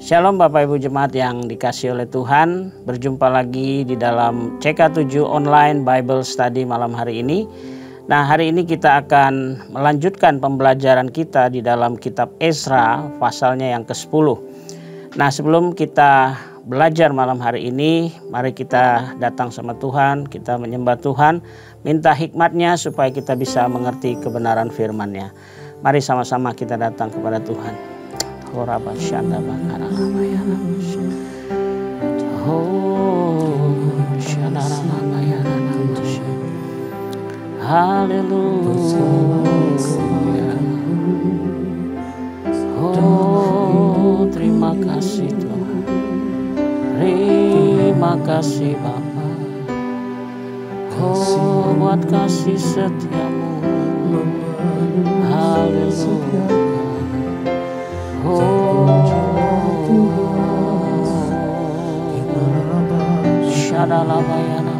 Shalom Bapak Ibu Jemaat yang dikasihi oleh Tuhan. Berjumpa lagi di dalam CK7 Online Bible Study malam hari ini. Nah, hari ini kita akan melanjutkan pembelajaran kita di dalam kitab Ezra pasalnya yang ke-10. Nah, sebelum kita belajar malam hari ini, mari kita datang sama Tuhan, kita menyembah Tuhan, minta hikmatnya supaya kita bisa mengerti kebenaran firman-Nya. Mari sama-sama kita datang kepada Tuhan. Haleluya. Oh, terima kasih Tuhan. Terima kasih Bapa. Oh, buat kasih setiamu. Haleluya. Oh, Shadalabayana.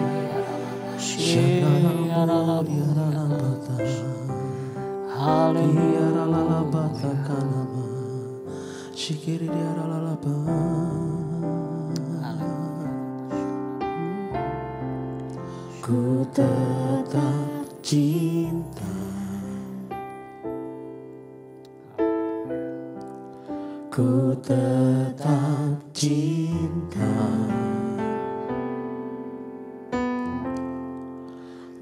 Ku tetap cinta, ku tetap cinta,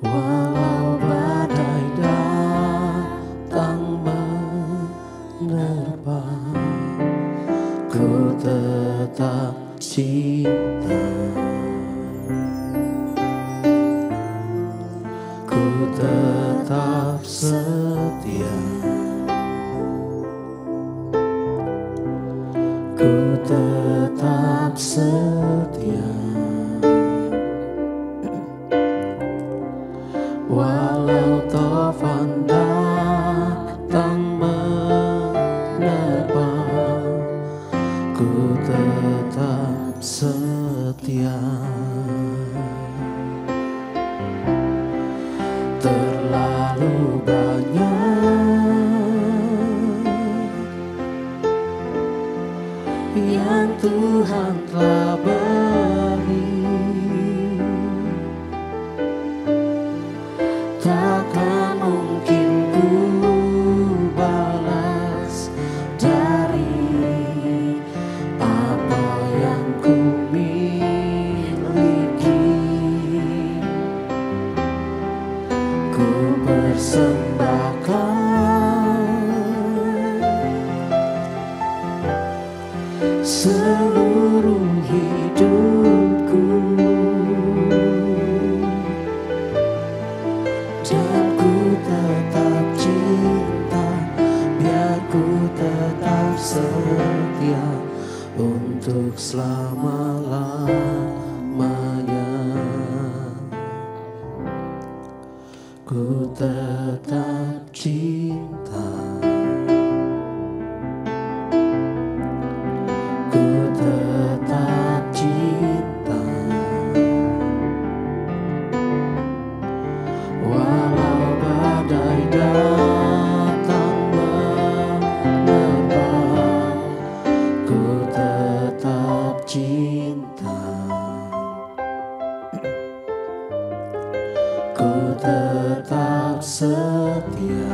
walau badai datang menerpa, ku tetap cinta, ku tetap setia, ku tetap setia, walau taufan datang menerpa, ku tetap setia. Terlalu banyak yang Tuhan telah beri, takkan mungkin ku balas dari apa yang ku miliki. Ku persembahkan seluruh hidupku, dan ku tetap cinta, biar ku tetap setia untuk selama-lamanya. Ku tetap cinta, ku tetap cinta, walau badai datang menerpa, ku tetap cinta, ku tetap setia.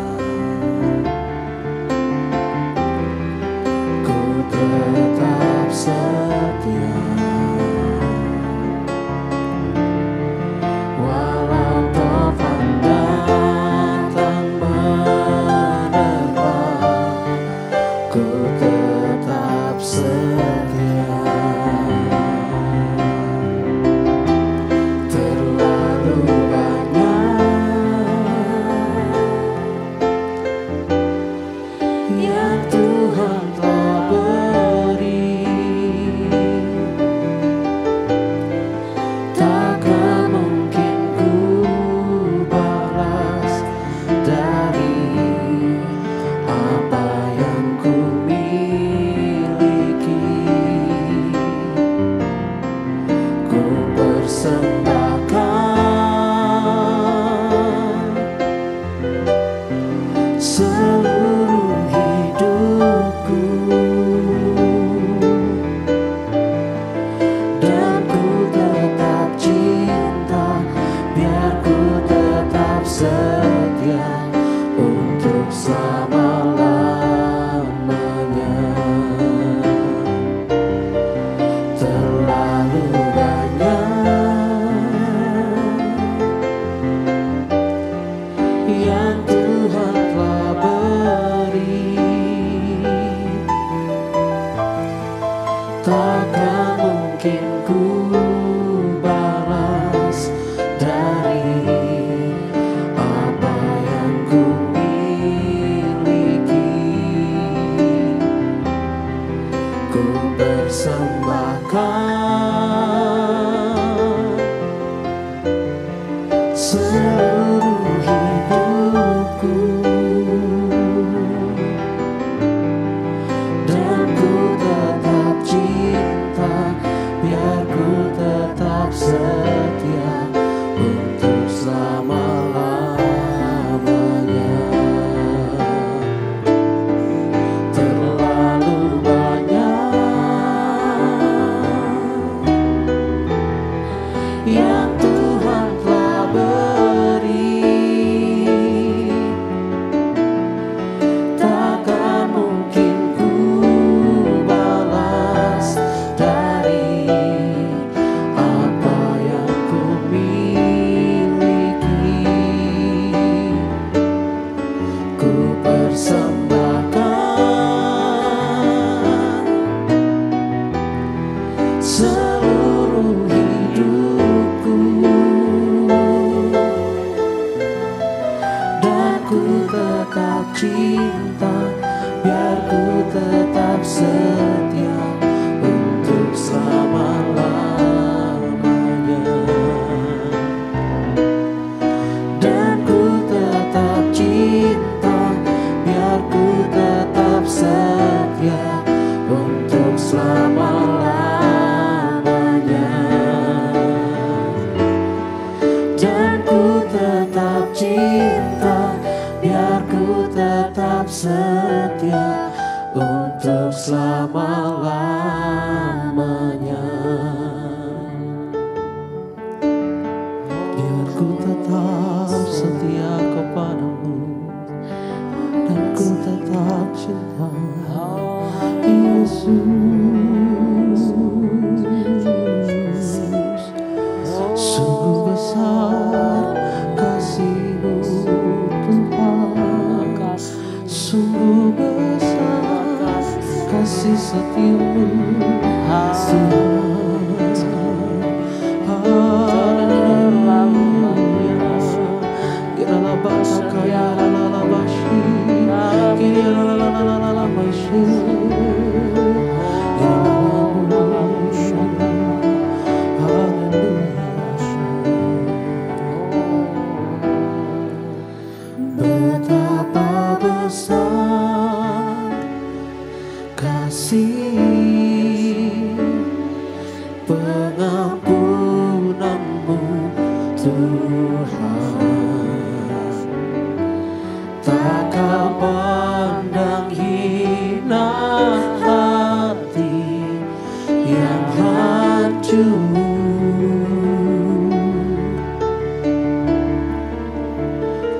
takkan mungkin ku balas dari apa yang ku miliki. Ku persembahkan seluruh hidupku, dan ku tetap cinta, biar ku tetap setia untuk selama-lamanya. Terlalu banyak yang Tuhan telah beri, takkan mungkin ku balas dari apa yang ku miliki. Ku persembahkan seluruh hidupku, dan ku tetap cinta, biar ku tetap setia untuk selama-lamanya. Dan ku tetap cinta, biar ku tetap setia untuk selama-lamanya. Dan ku tetap cinta, biar ku tetap setia untuk selama-lamanya. Biar ku tetap setia kepadamu, dan ku tetap cinta, Yesus. Sungguh besar kasih-Mu Tuhan, sungguh besar kasih setia-Mu Tuhan. Haleluya. Kiralah basa kaya lala bashi, kiralah lala bashi. Betapa besar kasih pengampunan-Mu Tuhan, tak Kau pandang hina hati yang hancur.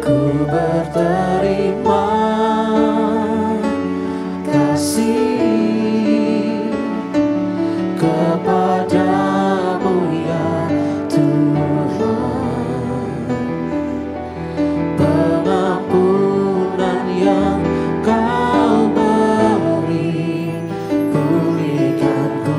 Ku berterima kasih kepada-Mu ya Tuhan. Pengampunan yang Kau beri, pulihkan ku.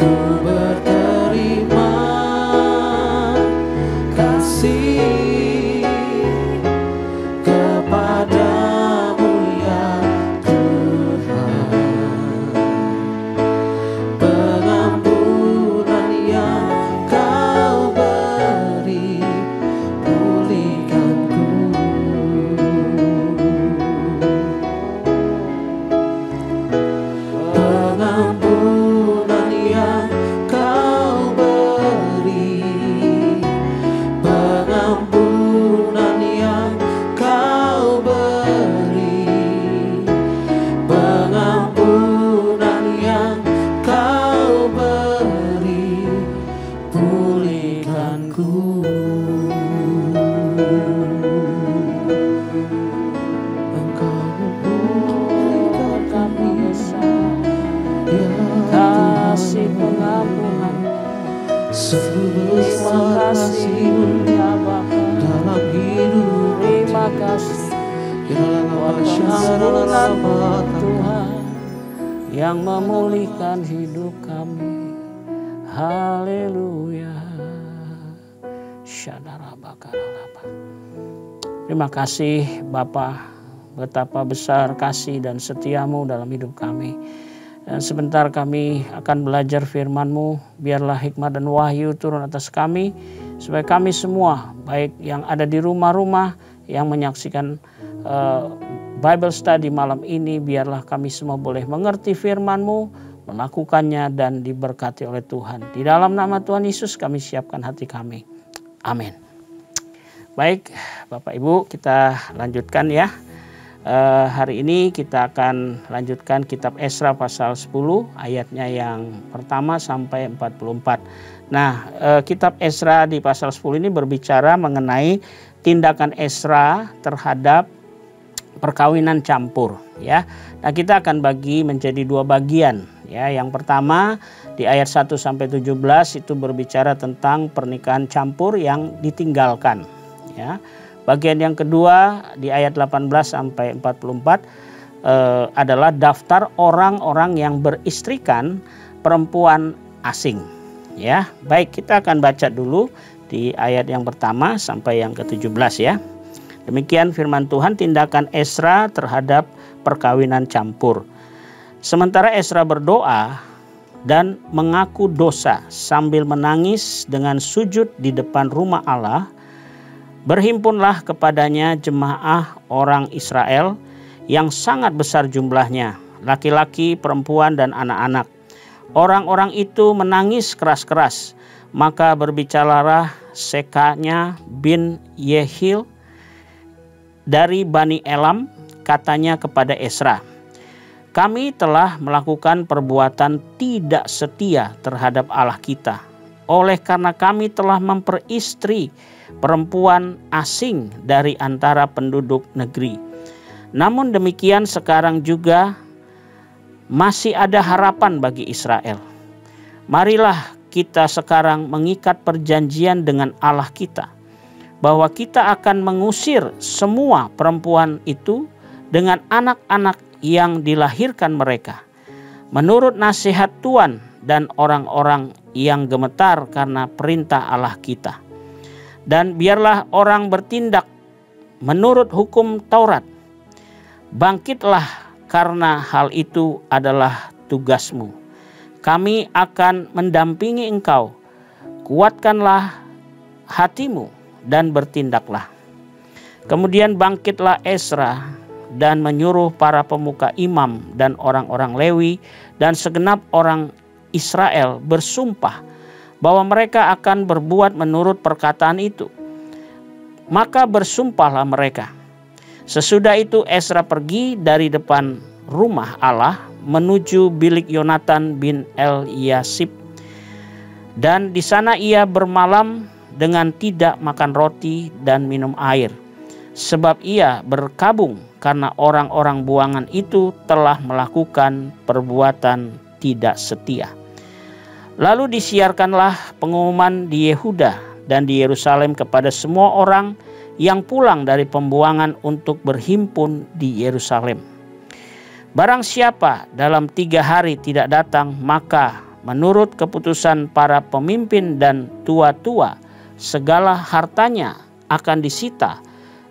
ku berterima kasih kepadamu ya Tuhan. Pengampunan yang kau beri pulihkanku. Pengampunan yang kau beri, pengampunan yang kau beri, pengampunan yang kau beri pulihkanku. Engkau memulihkan kami, ya Kasih pengampunan, sebesar terima kasih kasih-Mu ya Bapa. dalam hidup. Terima kasih buat pengampunan Tuhan yang memulihkan hidup kami. Haleluya. Syadarabakaralaba. Terima kasih Bapa, betapa besar kasih dan setiamu dalam hidup kami. Dan sebentar kami akan belajar firman-Mu, biarlah hikmat dan wahyu turun atas kami, supaya kami semua, baik yang ada di rumah-rumah, yang menyaksikan Bible Study malam ini, biarlah kami semua boleh mengerti firman-Mu, melakukannya dan diberkati oleh Tuhan. Di dalam nama Tuhan Yesus kami siapkan hati kami. Amin. Baik Bapak Ibu, kita lanjutkan ya. Hari ini kita akan lanjutkan kitab Esra pasal 10 ayatnya yang pertama sampai 44. Nah, kitab Esra di pasal 10 ini berbicara mengenai tindakan Esra terhadap perkawinan campur ya. Nah, kita akan bagi menjadi dua bagian ya. Yang pertama di ayat 1 sampai 17 itu berbicara tentang pernikahan campur yang ditinggalkan ya. Bagian yang kedua di ayat 18 sampai 44 adalah daftar orang-orang yang beristrikan perempuan asing. Ya, baik kita akan baca dulu di ayat yang pertama sampai yang ke-17 ya. Demikian firman Tuhan, tindakan Esra terhadap perkawinan campur. Sementara Esra berdoa dan mengaku dosa sambil menangis dengan sujud di depan rumah Allah, berhimpunlah kepadanya jemaah orang Israel yang sangat besar jumlahnya, laki-laki, perempuan, dan anak-anak. Orang-orang itu menangis keras-keras, maka berbicaralah Sekanya bin Yehil dari Bani Elam, katanya kepada Esra, kami telah melakukan perbuatan tidak setia terhadap Allah kita, oleh karena kami telah memperistri perempuan asing dari antara penduduk negeri. Namun demikian sekarang juga masih ada harapan bagi Israel. Marilah kita sekarang mengikat perjanjian dengan Allah kita, bahwa kita akan mengusir semua perempuan itu dengan anak-anak yang dilahirkan mereka, menurut nasihat Tuhan dan orang-orang yang gemetar karena perintah Allah kita. Dan biarlah orang bertindak menurut hukum Taurat. Bangkitlah, karena hal itu adalah tugasmu. Kami akan mendampingi engkau. Kuatkanlah hatimu dan bertindaklah. Kemudian bangkitlah Esra dan menyuruh para pemuka imam dan orang-orang Lewi dan segenap orang Israel bersumpah bahwa mereka akan berbuat menurut perkataan itu. Maka bersumpahlah mereka. Sesudah itu Esra pergi dari depan rumah Allah menuju bilik Yonatan bin Eliasib. Dan di sana ia bermalam dengan tidak makan roti dan minum air. Sebab ia berkabung karena orang-orang buangan itu telah melakukan perbuatan tidak setia. Lalu disiarkanlah pengumuman di Yehuda dan di Yerusalem kepada semua orang yang pulang dari pembuangan untuk berhimpun di Yerusalem. Barang siapa dalam 3 hari tidak datang, maka menurut keputusan para pemimpin dan tua-tua, segala hartanya akan disita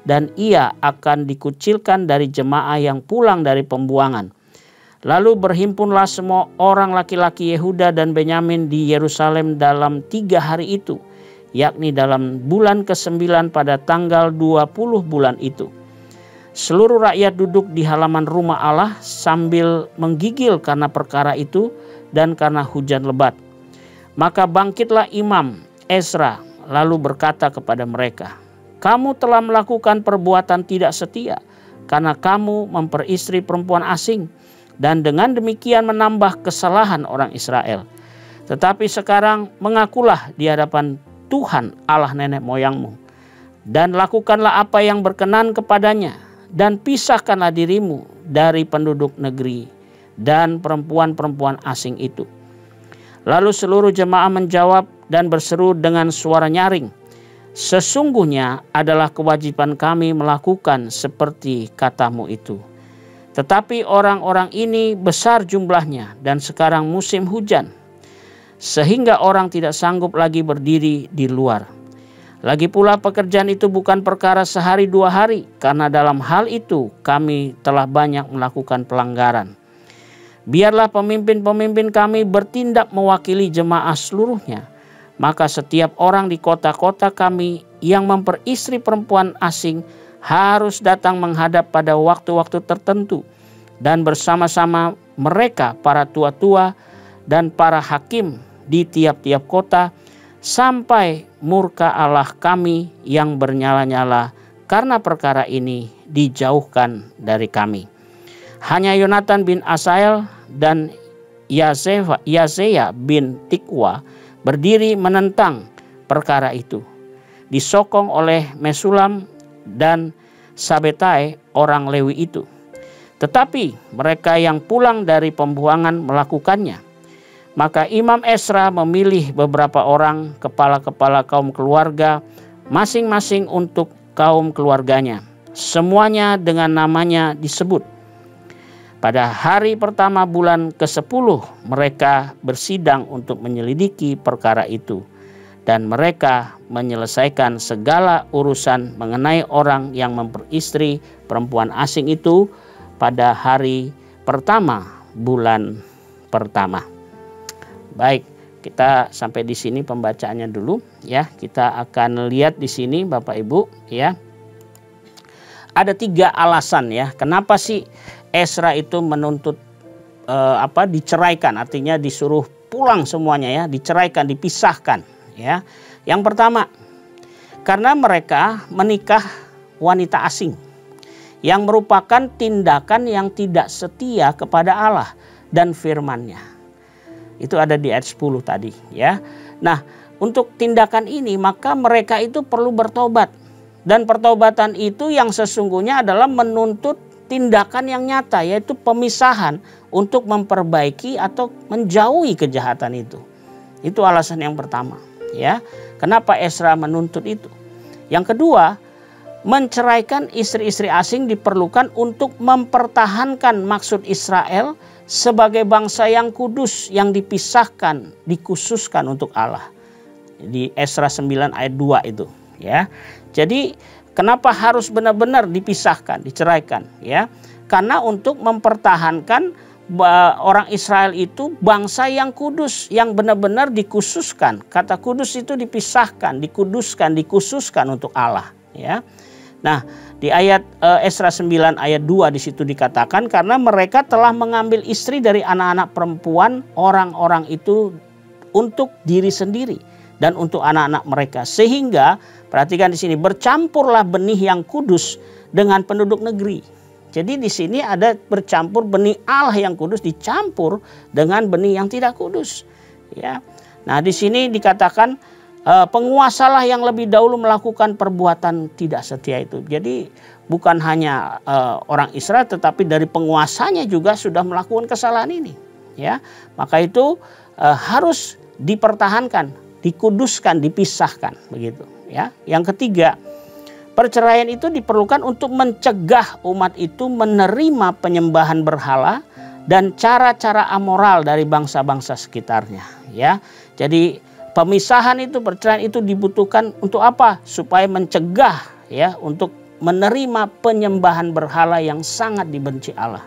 dan ia akan dikucilkan dari jemaah yang pulang dari pembuangan. Lalu berhimpunlah semua orang laki-laki Yehuda dan Benyamin di Yerusalem dalam 3 hari itu, yakni dalam bulan ke-9 pada tanggal 20 bulan itu. Seluruh rakyat duduk di halaman rumah Allah sambil menggigil karena perkara itu dan karena hujan lebat. Maka bangkitlah Imam Ezra lalu berkata kepada mereka, "Kamu telah melakukan perbuatan tidak setia karena kamu memperistri perempuan asing dan dengan demikian menambah kesalahan orang Israel. Tetapi sekarang mengakulah di hadapan Tuhan Allah nenek moyangmu dan lakukanlah apa yang berkenan kepadanya dan pisahkanlah dirimu dari penduduk negeri dan perempuan-perempuan asing itu." Lalu seluruh jemaah menjawab dan berseru dengan suara nyaring, "Sesungguhnya adalah kewajiban kami melakukan seperti katamu itu. Tetapi orang-orang ini besar jumlahnya dan sekarang musim hujan, sehingga orang tidak sanggup lagi berdiri di luar. Lagi pula pekerjaan itu bukan perkara sehari 2 hari, karena dalam hal itu kami telah banyak melakukan pelanggaran. Biarlah pemimpin-pemimpin kami bertindak mewakili jemaah seluruhnya. Maka setiap orang di kota-kota kami yang memperistri perempuan asing harus datang menghadap pada waktu-waktu tertentu dan bersama-sama mereka para tua-tua dan para hakim di tiap-tiap kota sampai murka Allah kami yang bernyala-nyala karena perkara ini dijauhkan dari kami. Hanya Yonatan bin Asael dan Yazeya bin Tikwa berdiri menentang perkara itu, disokong oleh Mesulam dan Sabetai orang Lewi itu. Tetapi mereka yang pulang dari pembuangan melakukannya. Maka Imam Ezra memilih beberapa orang kepala-kepala kaum keluarga masing-masing untuk kaum keluarganya. Semuanya dengan namanya disebut. Pada hari pertama bulan ke-10 mereka bersidang untuk menyelidiki perkara itu. Dan mereka menyelesaikan segala urusan mengenai orang yang memperistri perempuan asing itu pada hari pertama bulan pertama. Baik, kita sampai di sini pembacaannya dulu ya. Kita akan lihat di sini Bapak Ibu ya. Ada 3 alasan ya, kenapa sih Ezra itu menuntut diceraikan, artinya disuruh pulang semuanya ya, diceraikan, dipisahkan ya. Yang pertama, karena mereka menikah wanita asing yang merupakan tindakan yang tidak setia kepada Allah dan firman-Nya. Itu ada di ayat 10 tadi ya. Nah, untuk tindakan ini maka mereka itu perlu bertobat. Dan pertobatan itu yang sesungguhnya adalah menuntut tindakan yang nyata, yaitu pemisahan untuk memperbaiki atau menjauhi kejahatan itu. Itu alasan yang pertama ya. Kenapa Ezra menuntut itu? Yang kedua, menceraikan istri-istri asing diperlukan untuk mempertahankan maksud Israel sebagai bangsa yang kudus, yang dipisahkan, dikhususkan untuk Allah. Di Ezra 9 ayat 2 itu ya. Jadi kenapa harus benar-benar dipisahkan, diceraikan ya? Karena untuk mempertahankan orang Israel itu bangsa yang kudus, yang benar-benar dikhususkan. Kata kudus itu dipisahkan, dikuduskan, dikhususkan untuk Allah ya. Nah, di ayat Ezra 9 ayat 2 di situ dikatakan karena mereka telah mengambil istri dari anak-anak perempuan orang-orang itu untuk diri sendiri dan untuk anak-anak mereka, sehingga perhatikan di sini bercampurlah benih yang kudus dengan penduduk negeri. Jadi di sini ada bercampur benih Allah yang kudus dicampur dengan benih yang tidak kudus ya. Nah, di sini dikatakan penguasalah yang lebih dahulu melakukan perbuatan tidak setia itu. Jadi bukan hanya orang Israel tetapi dari penguasanya juga sudah melakukan kesalahan ini ya. Maka itu harus dipertahankan, dikuduskan, dipisahkan begitu ya. Yang ketiga, perceraian itu diperlukan untuk mencegah umat itu menerima penyembahan berhala dan cara-cara amoral dari bangsa-bangsa sekitarnya, ya. Jadi pemisahan itu, perceraian itu dibutuhkan untuk apa? Supaya mencegah, ya, untuk menerima penyembahan berhala yang sangat dibenci Allah.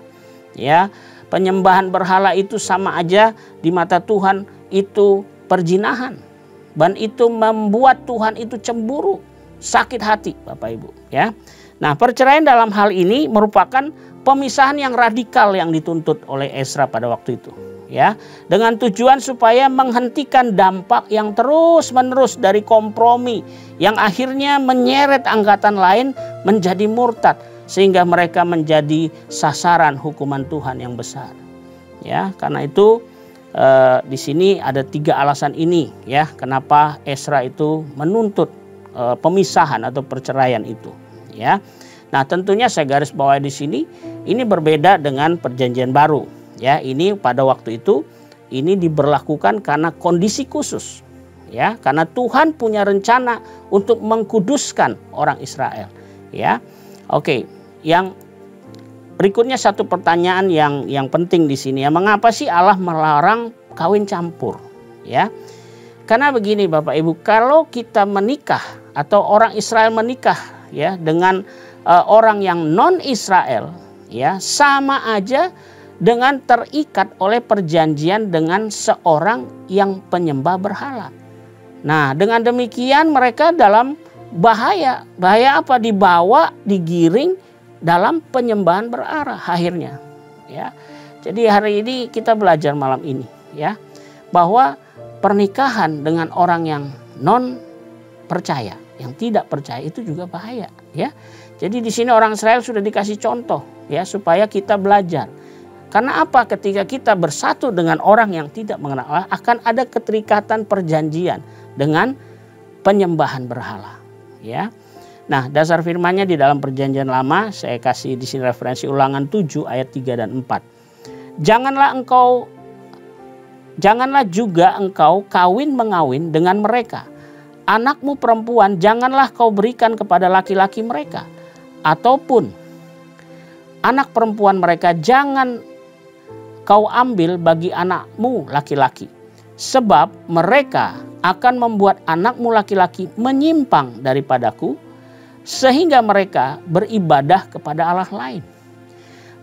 Ya, penyembahan berhala itu sama aja di mata Tuhan itu perzinahan, dan itu membuat Tuhan itu cemburu, sakit hati, Bapak Ibu, ya. Nah, perceraian dalam hal ini merupakan pemisahan yang radikal yang dituntut oleh Ezra pada waktu itu, ya, dengan tujuan supaya menghentikan dampak yang terus-menerus dari kompromi yang akhirnya menyeret angkatan lain menjadi murtad, sehingga mereka menjadi sasaran hukuman Tuhan yang besar. Ya, karena itu di sini ada 3 alasan ini, ya, kenapa Ezra itu menuntut pemisahan atau perceraian itu, ya. Nah, tentunya saya garis bawahi di sini, ini berbeda dengan Perjanjian Baru, ya. Ini pada waktu itu ini diberlakukan karena kondisi khusus, ya, karena Tuhan punya rencana untuk mengkuduskan orang Israel, ya. Oke, yang berikutnya satu pertanyaan yang penting di sini, ya, mengapa sih Allah melarang kawin campur, ya? Karena begini Bapak Ibu, kalau kita menikah atau orang Israel menikah, ya, dengan orang yang non Israel, ya, sama aja dengan terikat oleh perjanjian dengan seorang yang penyembah berhala. Nah, dengan demikian mereka dalam bahaya. Bahaya apa? Dibawa, digiring dalam penyembahan berhala akhirnya, ya. Jadi hari ini kita belajar malam ini, ya, bahwa pernikahan dengan orang yang non percaya, yang tidak percaya itu juga bahaya, ya. Jadi di sini orang Israel sudah dikasih contoh, ya, supaya kita belajar. Karena apa? Ketika kita bersatu dengan orang yang tidak mengenal Allah, akan ada keterikatan perjanjian dengan penyembahan berhala, ya. Nah, dasar firman-Nya di dalam Perjanjian Lama, saya kasih di sini referensi Ulangan 7 ayat 3 dan 4. Janganlah juga engkau kawin mengawin dengan mereka. Anakmu perempuan janganlah kau berikan kepada laki-laki mereka, ataupun anak perempuan mereka jangan kau ambil bagi anakmu laki-laki, sebab mereka akan membuat anakmu laki-laki menyimpang daripadaku, sehingga mereka beribadah kepada Allah lain.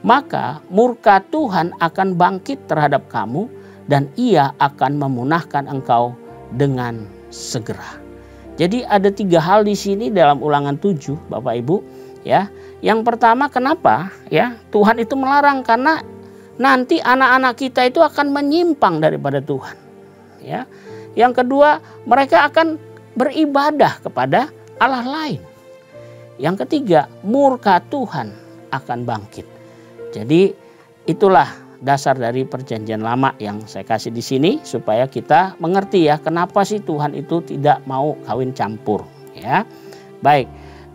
Maka murka Tuhan akan bangkit terhadap kamu, dan ia akan memunahkan engkau dengan segera. Jadi ada 3 hal di sini dalam Ulangan 7, Bapak Ibu, ya. Yang pertama, kenapa, ya, Tuhan itu melarang? Karena nanti anak-anak kita itu akan menyimpang daripada Tuhan, ya. Yang kedua, mereka akan beribadah kepada Allah lain. Yang ketiga, murka Tuhan akan bangkit. Jadi itulah dasar dari Perjanjian Lama yang saya kasih di sini supaya kita mengerti, ya, kenapa sih Tuhan itu tidak mau kawin campur, ya. Baik.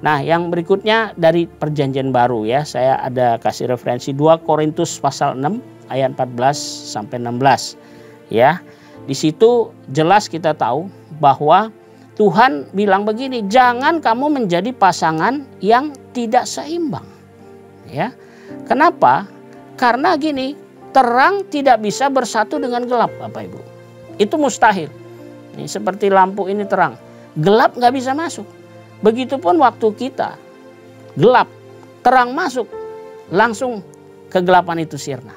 Nah, yang berikutnya dari Perjanjian Baru, ya, saya ada kasih referensi 2 Korintus pasal 6 ayat 14 sampai 16, ya. Di situ jelas kita tahu bahwa Tuhan bilang begini, jangan kamu menjadi pasangan yang tidak seimbang, ya. Kenapa? Karena gini, terang tidak bisa bersatu dengan gelap, Bapak Ibu. Itu mustahil. Ini seperti lampu ini terang, gelap nggak bisa masuk. Begitupun waktu kita gelap, terang masuk, langsung kegelapan itu sirna,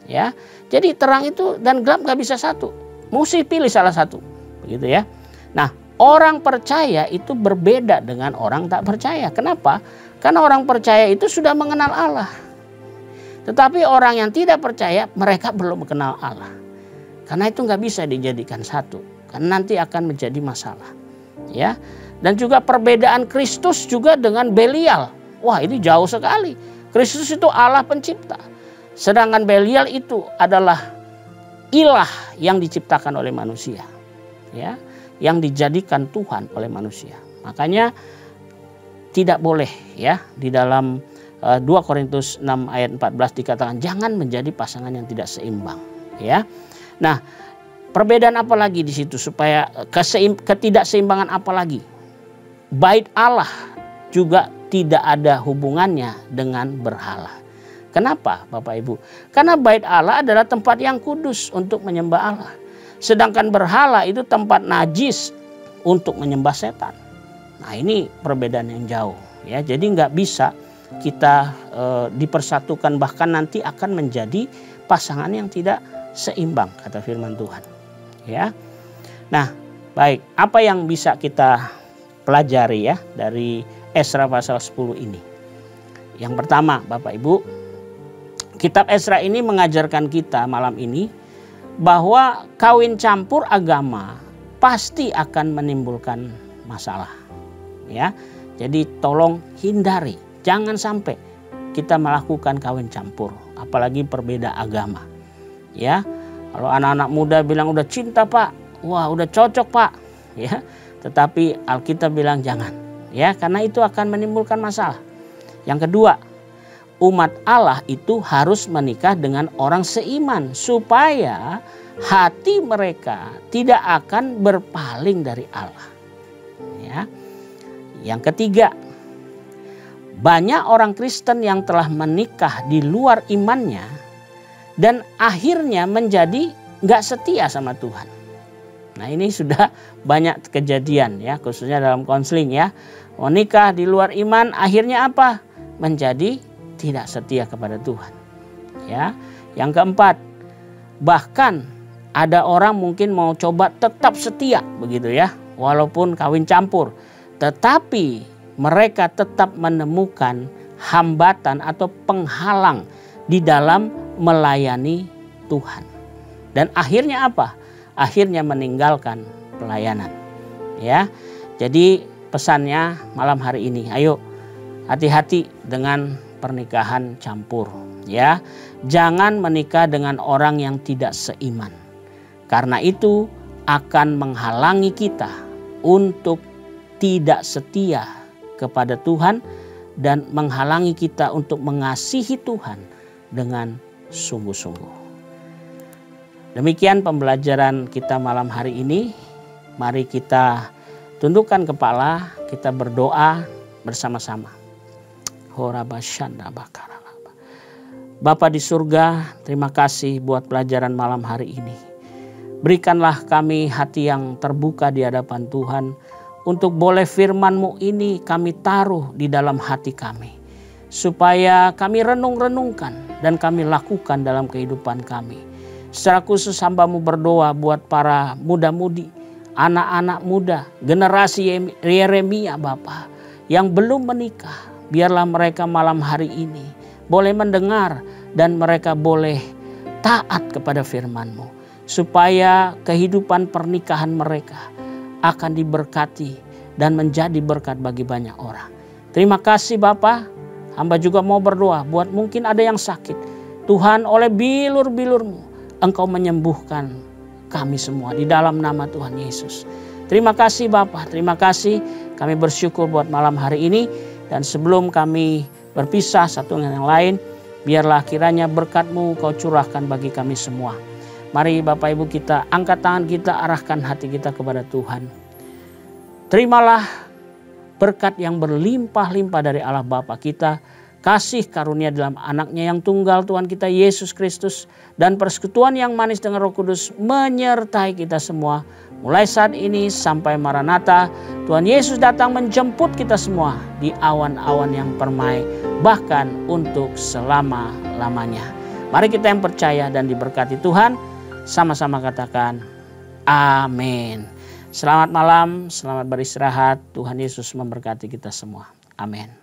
ya. Jadi terang itu dan gelap nggak bisa satu, mesti pilih salah satu, begitu, ya. Nah, orang percaya itu berbeda dengan orang tak percaya. Kenapa? Karena orang percaya itu sudah mengenal Allah. Tetapi orang yang tidak percaya, mereka belum mengenal Allah. Karena itu nggak bisa dijadikan satu, karena nanti akan menjadi masalah, ya. Dan juga perbedaan Kristus juga dengan Belial. Wah, ini jauh sekali. Kristus itu Allah pencipta. Sedangkan Belial itu adalah ilah yang diciptakan oleh manusia, ya, yang dijadikan Tuhan oleh manusia. Makanya tidak boleh, ya, di dalam 2 Korintus 6 ayat 14 dikatakan jangan menjadi pasangan yang tidak seimbang, ya. Nah, perbedaan apa lagi di situ supaya ketidakseimbangan apa lagi? Bait Allah juga tidak ada hubungannya dengan berhala. Kenapa Bapak Ibu? Karena bait Allah adalah tempat yang kudus untuk menyembah Allah. Sedangkan berhala itu tempat najis untuk menyembah setan. Nah ini perbedaan yang jauh ya. Jadi nggak bisa kita dipersatukan, bahkan nanti akan menjadi pasangan yang tidak seimbang kata firman Tuhan. Ya. Nah baik, apa yang bisa kita pelajari ya dari Esra pasal 10 ini? Yang pertama Bapak Ibu, kitab Esra ini mengajarkan kita malam ini bahwa kawin campur agama pasti akan menimbulkan masalah. Ya, jadi tolong hindari, jangan sampai kita melakukan kawin campur, apalagi berbeda agama. Ya, kalau anak-anak muda bilang udah cinta Pak, wah udah cocok Pak, ya. Tetapi Alkitab bilang jangan, ya, karena itu akan menimbulkan masalah. Yang kedua, umat Allah itu harus menikah dengan orang seiman supaya hati mereka tidak akan berpaling dari Allah. Ya. Yang ketiga, banyak orang Kristen yang telah menikah di luar imannya dan akhirnya menjadi nggak setia sama Tuhan. Nah ini sudah banyak kejadian ya, khususnya dalam konseling ya. Menikah di luar iman akhirnya apa? Menjadi tidak setia kepada Tuhan. Ya. Yang keempat, bahkan ada orang mungkin mau coba tetap setia begitu ya, walaupun kawin campur, tetapi mereka tetap menemukan hambatan atau penghalang di dalam melayani Tuhan. Dan akhirnya apa? Akhirnya meninggalkan pelayanan. Ya. Jadi pesannya malam hari ini, ayo hati-hati dengan pernikahan campur, ya. Jangan menikah dengan orang yang tidak seiman. Karena itu akan menghalangi kita untuk tidak setia kepada Tuhan dan menghalangi kita untuk mengasihi Tuhan dengan sungguh-sungguh. Demikian pembelajaran kita malam hari ini. Mari kita tundukkan kepala, kita berdoa bersama-sama. Bapa di surga, terima kasih buat pelajaran malam hari ini. Berikanlah kami hati yang terbuka di hadapan Tuhan untuk boleh firman-Mu ini kami taruh di dalam hati kami. Supaya kami renung-renungkan dan kami lakukan dalam kehidupan kami. Secara khusus hamba-Mu berdoa buat para muda-mudi, anak-anak muda, generasi Yeremia Bapa yang belum menikah. Biarlah mereka malam hari ini boleh mendengar dan mereka boleh taat kepada firman-Mu. Supaya kehidupan pernikahan mereka akan diberkati dan menjadi berkat bagi banyak orang. Terima kasih Bapa. Hamba juga mau berdoa buat mungkin ada yang sakit. Tuhan oleh bilur-bilur-Mu Engkau menyembuhkan kami semua di dalam nama Tuhan Yesus. Terima kasih Bapa, terima kasih. Kami bersyukur buat malam hari ini. Dan sebelum kami berpisah satu dengan yang lain, biarlah kiranya berkat-Mu Kau curahkan bagi kami semua. Mari Bapak Ibu kita angkat tangan kita, arahkan hati kita kepada Tuhan. Terimalah berkat yang berlimpah-limpah dari Allah Bapa kita, kasih karunia dalam anaknya yang tunggal Tuhan kita Yesus Kristus, dan persekutuan yang manis dengan Roh Kudus menyertai kita semua. Mulai saat ini sampai Maranatha, Tuhan Yesus datang menjemput kita semua di awan-awan yang permai, bahkan untuk selama-lamanya. Mari kita yang percaya dan diberkati Tuhan, sama-sama katakan amin. Selamat malam, selamat beristirahat. Tuhan Yesus memberkati kita semua. Amin.